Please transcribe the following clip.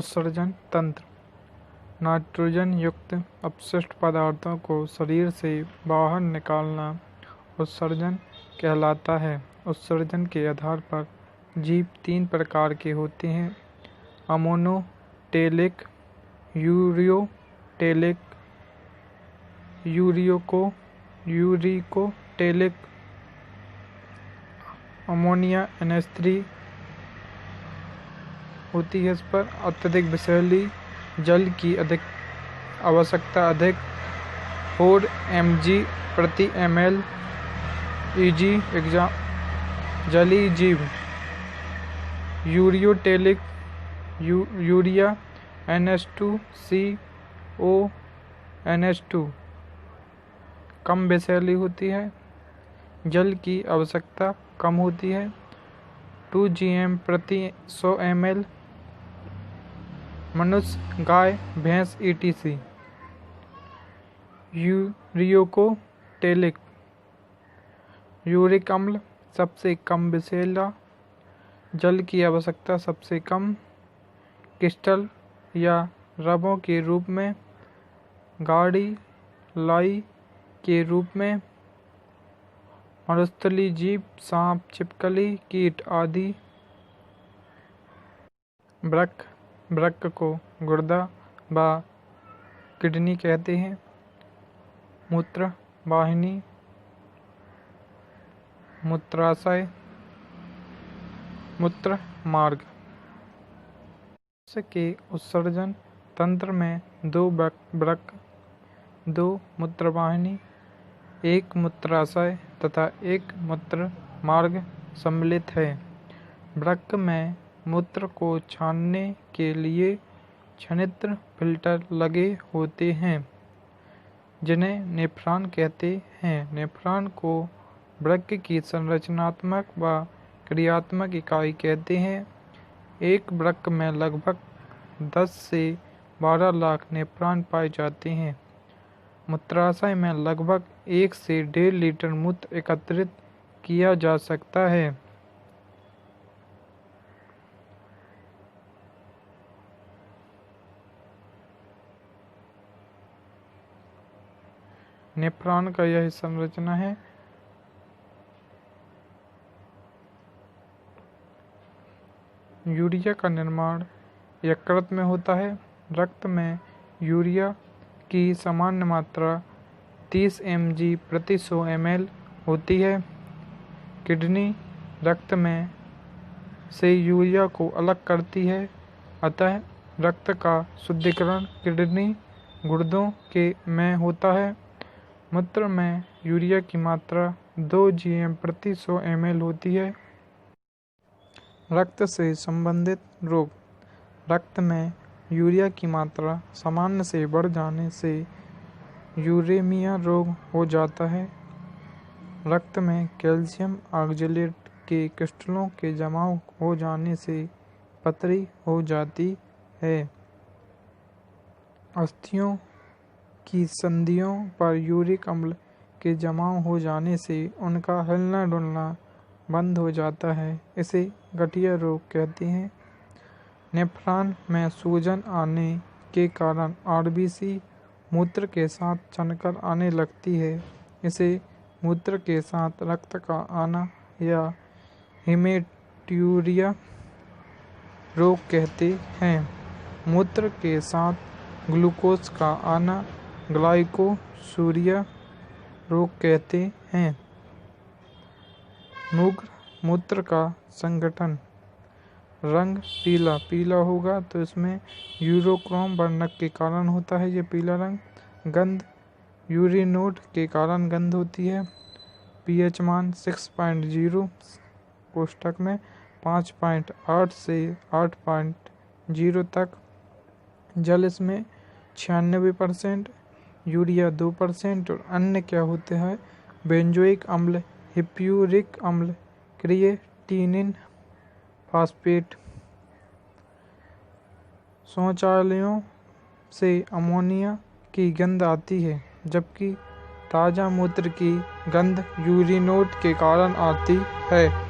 उत्सर्जन तंत्र नाइट्रोजन युक्त अपशिष्ट पदार्थों को शरीर से बाहर निकालना उत्सर्जन कहलाता है। उत्सर्जन के आधार पर जीव 3 प्रकार के होते हैं: ammonotelic, ureotelic, uricotelic. Ammonia NH3 होती है। इस पर अत्यधिक विषैली जल की आवश्यकता अधिक 4 mg/ml Eg. जलीय जीव। यूरियोटेलिक, यूरिया NH2CO NH2 कम विषैली होती है, जल की आवश्यकता कम होती है 2 gm/100 ml मनुष्य, गाय, भैंस etc. यूरिकोटेलिक, यूरिक अम्ल सबसे कम विषैला, जल की आवश्यकता सबसे कम, क्रिस्टल या रबों के रूप में, गाढ़ी लाई के रूप में, मरुस्थलीय जीव, सांप, छिपकली, कीट आदि। वृक्क को गुर्दा व किडनी कहते हैं। मूत्र वाहिनी, मूत्राशय, मूत्र मार्ग। के उत्सर्जन तंत्र में 2 वृक्क, 2 मूत्रवाहिनी, 1 मूत्राशय तथा 1 मूत्र मार्ग सम्मिलित है। वृक्क में मूत्र को छानने के लिए छनित्र फिल्टर लगे होते हैं जिन्हें नेफ्रॉन कहते हैं। नेफ्रॉन को वृक्क की संरचनात्मक व क्रियात्मक इकाई कहते हैं। एक वृक्क में लगभग 10 से 12 लाख नेफ्रॉन पाए जाते हैं। मूत्राशय में लगभग 1 से 1.5 लीटर मूत्र एकत्रित किया जा सकता है। नेफ्रॉन का यह संरचना है। यूरिया का निर्माण यकृत में होता है। रक्त में यूरिया की सामान्य मात्रा 30 mg/100 ml होती है। किडनी रक्त में से यूरिया को अलग करती है, अतः रक्त का शुद्धिकरण किडनी गुर्दों में होता है। मूत्र में यूरिया की मात्रा 2 gm/100 ml होती है। रक्त से संबंधित रोग। रक्त में यूरिया की मात्रा सामान्य से बढ़ जाने से यूरेमिया रोग हो जाता है। रक्त में कैल्शियम ऑक्जेलेट के क्रिस्टलों के जमाव हो जाने से पथरी हो जाती है। अस्थियों की संधियों पर यूरिक अम्ल के जमाव हो जाने से उनका हिलना डुलना बंद हो जाता है। इसे गठिया रोग कहते हैं। नेफ्रॉन में सूजन आने के कारण RBC मूत्र के साथ छनकर आने लगती है। इसे मूत्र के साथ रक्त का आना या हेमेट्यूरिया रोग कहते हैं। मूत्र के साथ ग्लूकोज का आना ग्लाइकोसूरिया रोग कहते हैं। मूत्र का संगठन। रंग पीला होगा तो इसमें यूरोक्रोम वर्णक के कारण होता है ये पीला रंग। गंध यूरिनोड के कारण गंध होती है। pH मान 6.0 कोष्ठक में 5.8 से 8.0 तक। जल इसमें 96%, यूरिया 2% और अन्य क्या होते हैं बेंजोइक अम्ल, हिप्यूरिक अम्ल, क्रिएटिनिन, फास्फेट। शौचालयों से अमोनिया की गंध आती है जबकि ताज़ा मूत्र की गंध यूरिनोड के कारण आती है।